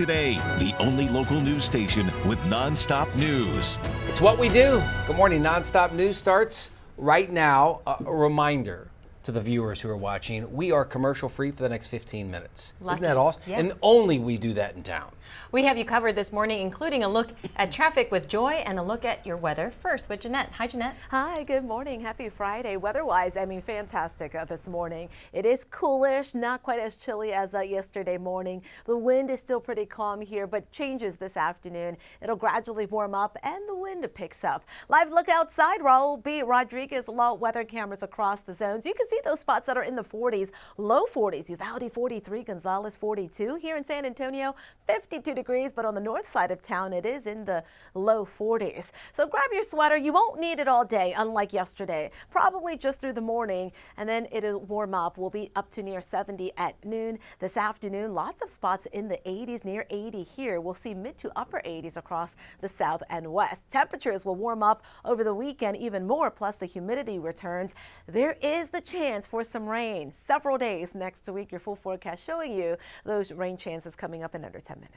Today, the only local news station with nonstop news. It's what we do. Good morning. Nonstop news starts right now. A reminder to the viewers who are watching, we are commercial free for the next 15 minutes. Lucky. Isn't that awesome? Yeah. And only we do that in town. We have you covered this morning, including a look at traffic with Joy and a look at your weather first with Jeannette. Hi, Jeannette. Hi, good morning. Happy Friday. Weather-wise, I mean, fantastic this morning. It is coolish, not quite as chilly as yesterday morning. The wind is still pretty calm here, but changes this afternoon. It'll gradually warm up and the wind picks up. Live look outside. Raul B. Rodriguez low weather cameras across the zones. You can see those spots that are in the 40s, low 40s. Uvalde 43, Gonzales 42. Here in San Antonio, 52 degrees, but on the north side of town, it is in the low 40s. So grab your sweater. You won't need it all day, unlike yesterday. Probably just through the morning, and then it'll warm up. We'll be up to near 70 at noon. This afternoon, lots of spots in the 80s, near 80 here. We'll see mid to upper 80s across the south and west. Temperatures will warm up over the weekend even more, plus the humidity returns. There is the chance for some rain several days next week. Your full forecast showing you those rain chances coming up in under 10 minutes.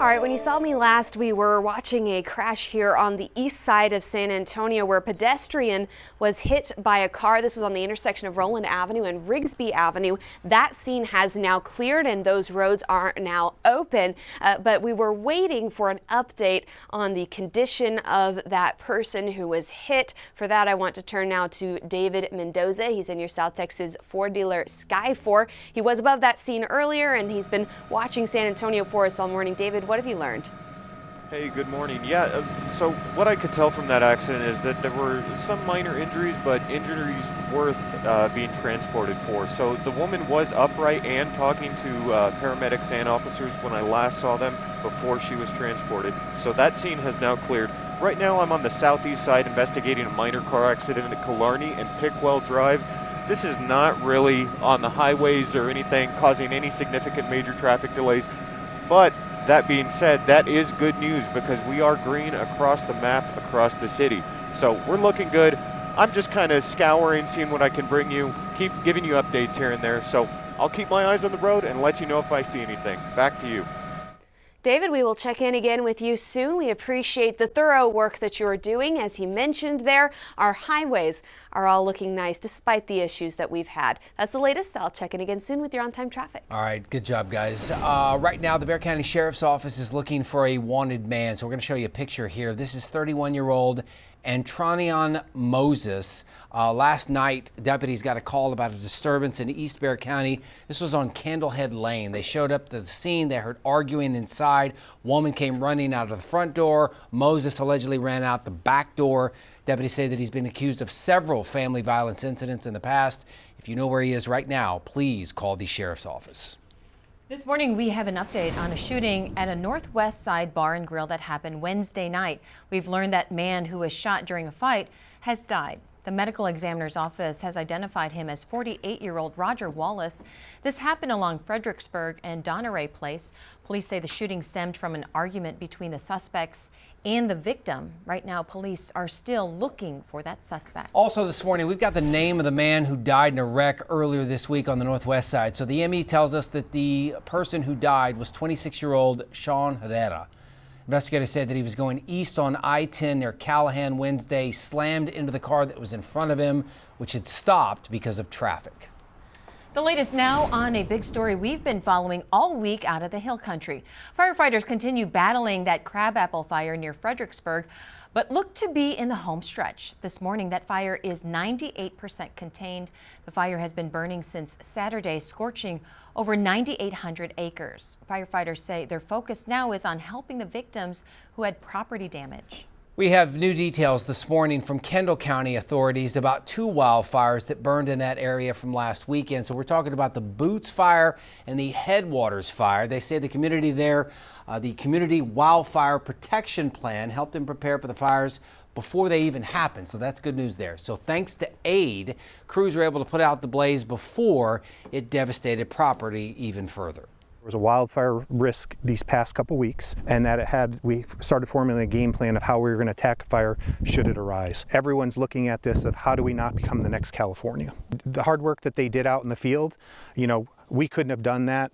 All right, when you saw me last, we were watching a crash here on the east side of San Antonio where a pedestrian was hit by a car. This was on the intersection of Roland Avenue and Rigsby Avenue. That scene has now cleared and those roads are now open, but we were waiting for an update on the condition of that person who was hit. For that, I want to turn now to David Mendoza. He's in your South Texas Ford dealer Sky4. He was above that scene earlier and he's been watching San Antonio for us all morning. David, what have you learned? Hey, good morning. Yeah, so what I could tell from that accident is that there were some minor injuries, but injuries worth being transported for. So the woman was upright and talking to paramedics and officers when I last saw them before she was transported. So that scene has now cleared. Right now I'm on the southeast side investigating a minor car accident at Killarney and Pickwell Drive. This is not really on the highways or anything causing any significant major traffic delays, but that being said, that is good news because we are green across the map, across the city. So we're looking good. I'm just kind of scouring, seeing what I can bring you, keep giving you updates here and there. So I'll keep my eyes on the road and let you know if I see anything. Back to you. David, we will check in again with you soon. We appreciate the thorough work that you're doing. As he mentioned there, our highways are all looking nice despite the issues that we've had. That's the latest. I'll check in again soon with your on-time traffic. All right, good job, guys. Right now, the Bexar County Sheriff's Office is looking for a wanted man. So we're going to show you a picture here. This is 31-year-old Antronion Moses. Last night, deputies got a call about a disturbance in East Bexar County. This was on Candlehead Lane. They showed up to the scene. They heard arguing inside. Woman came running out of the front door. Moses allegedly ran out the back door. Deputies say that he's been accused of several family violence incidents in the past. If you know where he is right now, please call the sheriff's office. This morning, we have an update on a shooting at a Northwest Side bar and grill that happened Wednesday night. We've learned that man who was shot during a fight has died. The medical examiner's office has identified him as 48-year-old Roger Wallace. This happened along Fredericksburg and Donneray Place. Police say the shooting stemmed from an argument between the suspects and the victim. Right now, police are still looking for that suspect. Also this morning, we've got the name of the man who died in a wreck earlier this week on the Northwest Side. So the ME tells us that the person who died was 26-year-old Sean Herrera. Investigators said that he was going east on I-10 near Callahan Wednesday, slammed into the car that was in front of him, which had stopped because of traffic. The latest now on a big story we've been following all week out of the Hill Country. Firefighters continue battling that crabapple fire near Fredericksburg, but look to be in the home stretch. This morning, that fire is 98% contained. The fire has been burning since Saturday, scorching over 9,800 acres. Firefighters say their focus now is on helping the victims who had property damage. We have new details this morning from Kendall County authorities about two wildfires that burned in that area from last weekend. So we're talking about the Boots Fire and the Headwaters Fire. They say the community there, the Community Wildfire Protection Plan helped them prepare for the fires before they even happened. So that's good news there. So thanks to aid, crews were able to put out the blaze before it devastated property even further. There was a wildfire risk these past couple weeks, and that we started forming a game plan of how we were going to attack a fire should it arise. Everyone's looking at this of how do we not become the next California. The hard work that they did out in the field, we couldn't have done that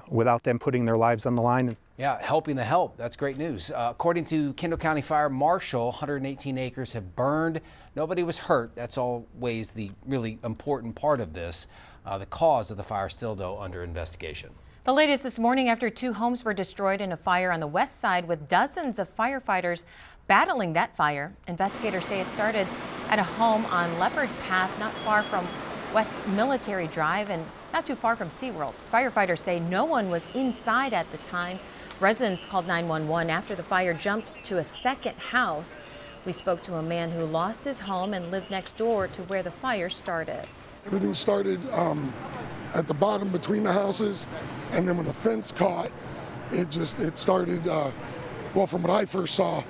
without them putting their lives on the line. Yeah, helping the help. That's great news. According to Kendall County Fire Marshal, 118 acres have burned. Nobody was hurt. That's always the really important part of this. The cause of the fire still, though, under investigation. The latest this morning after 2 homes were destroyed in a fire on the west side with dozens of firefighters battling that fire. Investigators say it started at a home on Leopard Path not far from West Military Drive and not too far from SeaWorld. Firefighters say no one was inside at the time. Residents called 911 after the fire jumped to a second house. We spoke to a man who lost his home and lived next door to where the fire started. Everything started at the bottom between the houses, and then when the fence caught, it started, well, from what I first saw,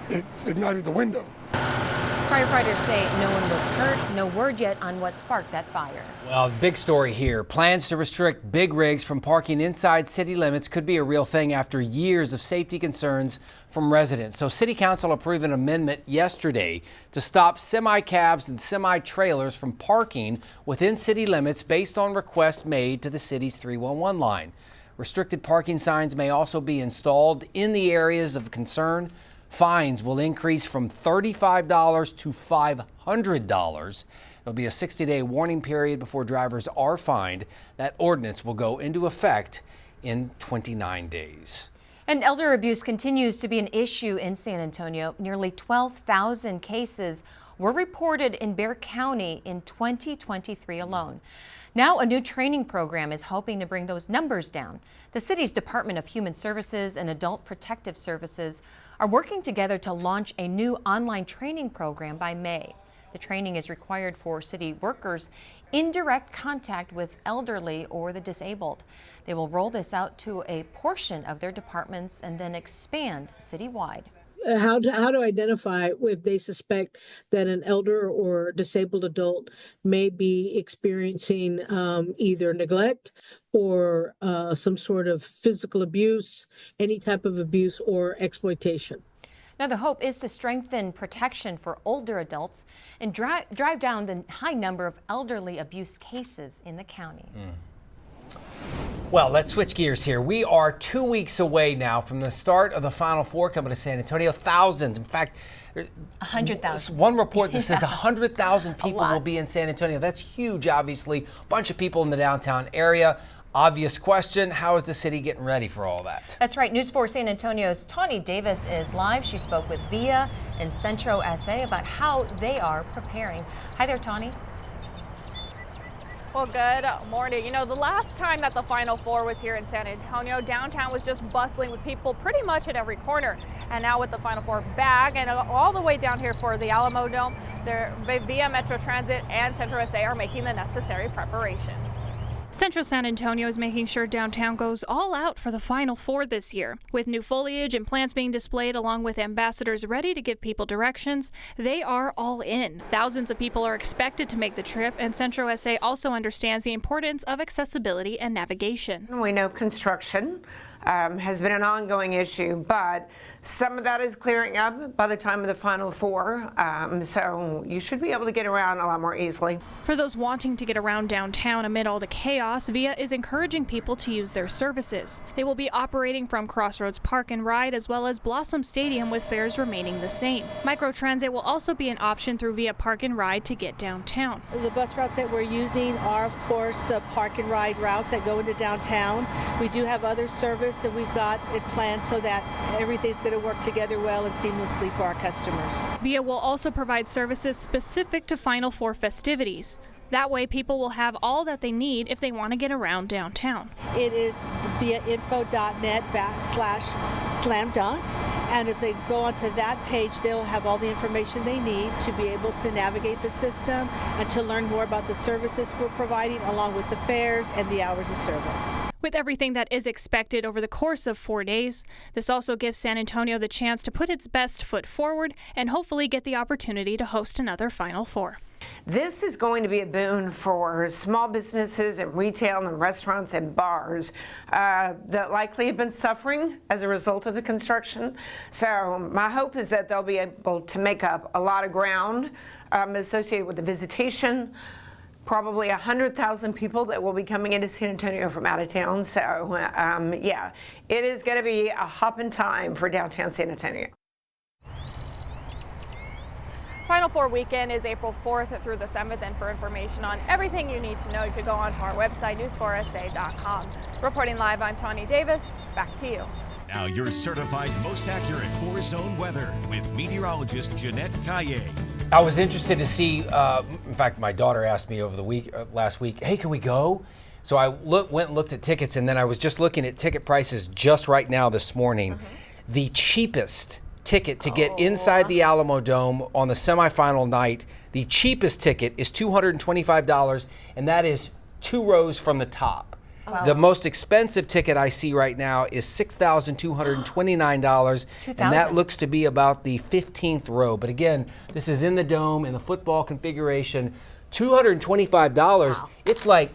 it ignited the window. Firefighters say no one was hurt. No word yet on what sparked that fire. Well, big story here. Plans to restrict big rigs from parking inside city limits could be a real thing after years of safety concerns from residents. So City Council approved an amendment yesterday to stop semi-cabs and semi-trailers from parking within city limits based on requests made to the city's 311 line. Restricted parking signs may also be installed in the areas of concern. Fines will increase from $35 to $500. There'll be a 60-day warning period before drivers are fined. That ordinance will go into effect in 29 days. And elder abuse continues to be an issue in San Antonio. Nearly 12,000 cases were reported in Bexar County in 2023 alone. Now a new training program is hoping to bring those numbers down. The city's Department of Human Services and Adult Protective Services are working together to launch a new online training program by May. The training is required for city workers in direct contact with elderly or the disabled. They will roll this out to a portion of their departments and then expand citywide. How to identify if they suspect that an elder or disabled adult may be experiencing either neglect or some sort of physical abuse, any type of abuse or exploitation. Now, the hope is to strengthen protection for older adults and drive down the high number of elderly abuse cases in the county. Well, let's switch gears here. We are 2 weeks away now from the start of the Final Four coming to San Antonio. Thousands, in fact, 100,000. One report that says 100,000 people will be in San Antonio. That's huge, obviously. A bunch of people in the downtown area. Obvious question, how is the city getting ready for all that? That's right. News 4 San Antonio's Tawny Davis is live. She spoke with VIA and Centro SA about how they are preparing. Hi there, Tawny. Well, good morning. You know, the last time that the Final Four was here in San Antonio, downtown was just bustling with people pretty much at every corner. And now with the Final Four back and all the way down here for the Alamo Dome, VIA Metro Transit and Centro SA are making the necessary preparations. Central San Antonio is making sure downtown goes all out for the Final Four this year. With new foliage and plants being displayed along with ambassadors ready to give people directions, they are all in. Thousands of people are expected to make the trip, and Centro SA also understands the importance of accessibility and navigation. We know construction has been an ongoing issue, but some of that is clearing up by the time of the Final Four, so you should be able to get around a lot more easily. For those wanting to get around downtown amid all the chaos, VIA is encouraging people to use their services. They will be operating from Crossroads Park and Ride as well as Blossom Stadium, with fares remaining the same. Microtransit will also be an option through VIA Park and Ride to get downtown. The bus routes that we're using are, of course, the Park and Ride routes that go into downtown. We do have other service that we've got it planned so that everything's going to work together well and seamlessly for our customers. VIA will also provide services specific to Final Four festivities. That way people will have all that they need if they want to get around downtown. It is viainfo.net/slamdunk. And if they go onto that page, they'll have all the information they need to be able to navigate the system and to learn more about the services we're providing, along with the fares and the hours of service. With everything that is expected over the course of 4 days, this also gives San Antonio the chance to put its best foot forward and hopefully get the opportunity to host another Final Four. This is going to be a boon for small businesses and retail and restaurants and bars that likely have been suffering as a result of the construction. So my hope is that they'll be able to make up a lot of ground associated with the visitation probably 100,000 people that will be coming into San Antonio from out of town. So yeah, it is going to be a hopping time for downtown San Antonio. Final Four weekend is April 4th through the 7th, and for information on everything you need to know, you could go onto our website, news4sa.com. Reporting live, I'm Tawny Davis. Back to you. Now your certified most accurate 4-zone weather with meteorologist Jeannette. I was interested to see, in fact, my daughter asked me over the last week, hey, can we go? So I went and looked at tickets, and then I was just looking at ticket prices just right now this morning. The cheapest ticket to get inside the Alamo Dome on the semifinal night, the cheapest ticket is $225, and that is 2 rows from the top. Wow. The most expensive ticket I see right now is $6,229, and that looks to be about the 15th row. But again, this is in the dome in the football configuration. $225. Wow. It's like,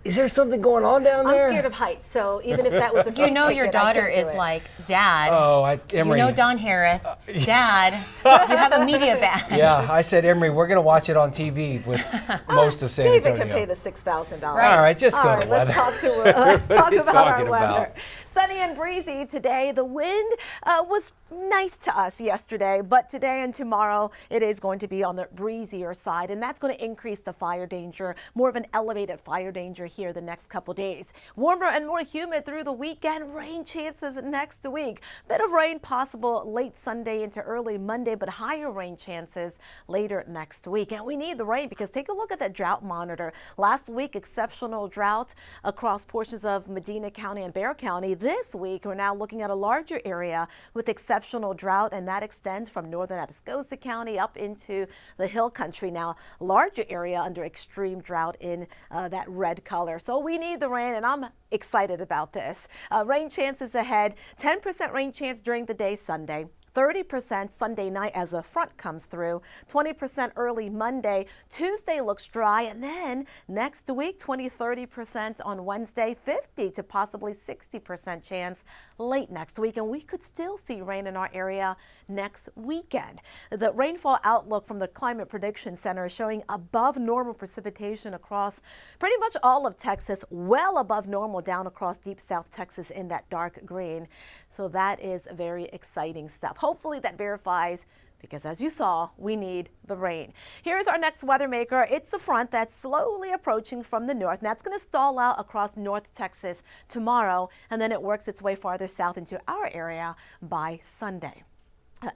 is there something going on down there? I'm scared of heights, so even if that was a you know, your daughter is like, Dad. Oh, Emery. You know Don Harris. Dad, you have a media badge. Yeah, I said, Emery, we're going to watch it on TV with most of San Antonio. David can pay the $6,000. Right. All right, just go to weather. Let's talk about our weather. Sunny and breezy today. The wind was nice to us yesterday, but today and tomorrow it is going to be on the breezier side, and that's going to increase the fire danger, more of an elevated fire danger here the next couple days. Warmer and more humid through the weekend. Rain chances next week. Bit of rain possible late Sunday into early Monday, but higher rain chances later next week. And we need the rain because take a look at that drought monitor. Last week, exceptional drought across portions of Medina County and Bexar County. This week, we're now looking at a larger area with exceptional drought, and that extends from northern Atascosa County up into the hill country. Now, larger area under extreme drought in that red color. So we need the rain, and I'm excited about this. Rain chances ahead, 10% rain chance during the day Sunday. 30% Sunday night as a front comes through, 20% early Monday. Tuesday looks dry, and then next week, 20-30% on Wednesday, 50 to possibly 60% chance late next week, and we could still see rain in our area next weekend. The rainfall outlook from the Climate Prediction Center is showing above normal precipitation across pretty much all of Texas, well above normal down across deep South Texas in that dark green. So that is very exciting stuff. Hopefully that verifies, because as you saw, we need the rain. Here's our next weather maker. It's a front that's slowly approaching from the north, and that's going to stall out across North Texas tomorrow, and then it works its way farther south into our area by Sunday.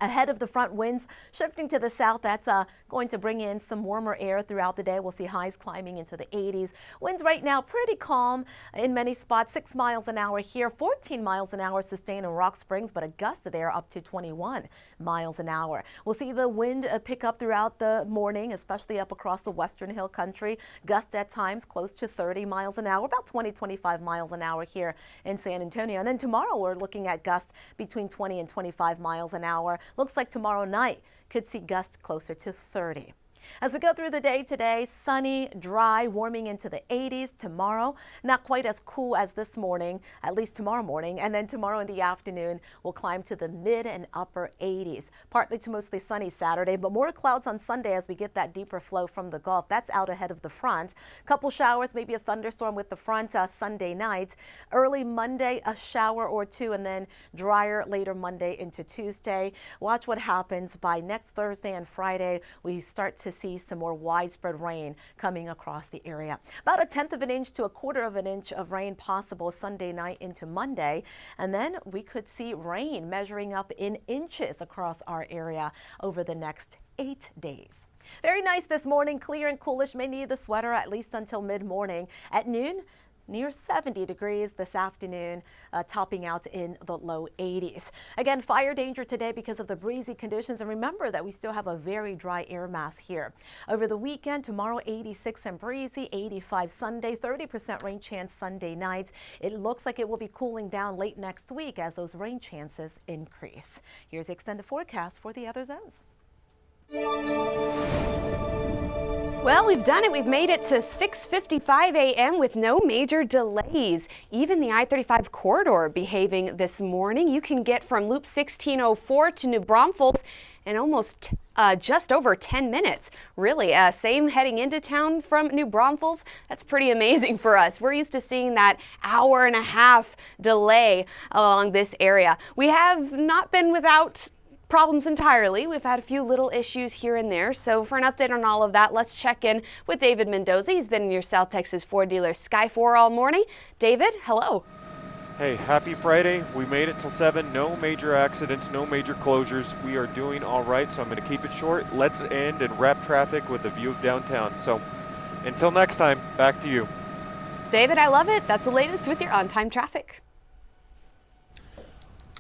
Ahead of the front, winds shifting to the south. That's going to bring in some warmer air throughout the day. We'll see highs climbing into the 80s. Winds right now pretty calm in many spots. 6 miles an hour here, 14 miles an hour sustained in Rock Springs, but a gust there up to 21 miles an hour. We'll see the wind pick up throughout the morning, especially up across the western hill country. Gusts at times close to 30 miles an hour, about 20-25 miles an hour here in San Antonio. And then tomorrow we're looking at gusts between 20 and 25 miles an hour. Looks like tomorrow night could see gusts closer to 30. As we go through the day today, sunny, dry, warming into the 80s. Tomorrow, not quite as cool as this morning, at least tomorrow morning. And then tomorrow in the afternoon, we'll climb to the mid and upper 80s. Partly to mostly sunny Saturday, but more clouds on Sunday as we get that deeper flow from the Gulf. That's out ahead of the front. Couple showers, maybe a thunderstorm with the front Sunday night. Early Monday, a shower or two, and then drier later Monday into Tuesday. Watch what happens by next Thursday and Friday. We start to see some more widespread rain coming across the area. About 1/10 of an inch to 1/4 of an inch of rain possible Sunday night into Monday. And then we could see rain measuring up in inches across our area over the next 8 days. Very nice this morning, clear and coolish. May need the sweater at least until mid-morning. At noon, near 70 degrees this afternoon, topping out in the low 80s. Again, fire danger today because of the breezy conditions. And remember that we still have a very dry air mass here. Over the weekend, tomorrow 86 and breezy, 85 Sunday, 30% rain chance Sunday night. It looks like it will be cooling down late next week as those rain chances increase. Here's the extended forecast for the other zones. Well, we've done it. We've made it to 6:55 a.m. with no major delays. Even the I-35 corridor behaving this morning. You can get from Loop 1604 to New Braunfels in almost just over 10 minutes. Really, same heading into town from New Braunfels. That's pretty amazing for us. We're used to seeing that hour-and-a-half delay along this area. We have not been without problems entirely. We've had a few little issues here and there. So for an update on all of that, let's check in with David Mendoza. He's been in your South Texas Ford dealer Sky4 all morning. David, hello. Hey, happy Friday. We made it till 7. No major accidents, no major closures. We are doing all right, so I'm going to keep it short. Let's end and wrap traffic with a view of downtown. So until next time, back to you. David, I love it. That's the latest with your on-time traffic.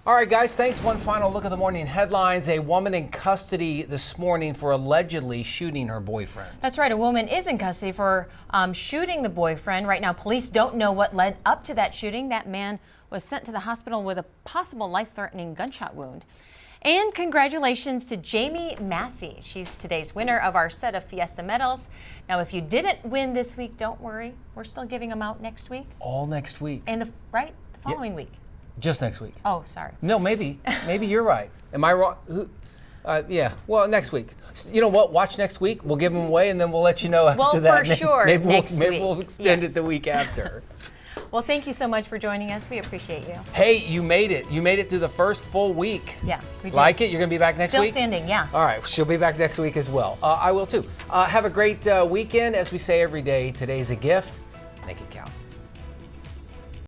All right, guys, thanks. One final look at the morning headlines. A woman in custody this morning for allegedly shooting her boyfriend. That's right. A woman is in custody for shooting the boyfriend. Right now, police don't know what led up to that shooting. That man was sent to the hospital with a possible life-threatening gunshot wound. And congratulations to Jamie Massey. She's today's winner of our set of Fiesta medals. Now, if you didn't win this week, don't worry. We're still giving them out next week. All next week. And the following week. Just next week. Oh, sorry. No, maybe you're right. Am I wrong? Yeah. Well, next week. You know what? Watch next week. We'll give them away, and then we'll let you know after that. Well, for sure. Maybe week. we'll extend it the week after. Well, thank you so much for joining us. We appreciate you. Hey, you made it. You made it through the first full week. Yeah, we did. Like it? You're going to be back next week? Still standing, yeah. All right. She'll be back next week as well. I will too. Have a great weekend. As we say every day, today's a gift. Make it count.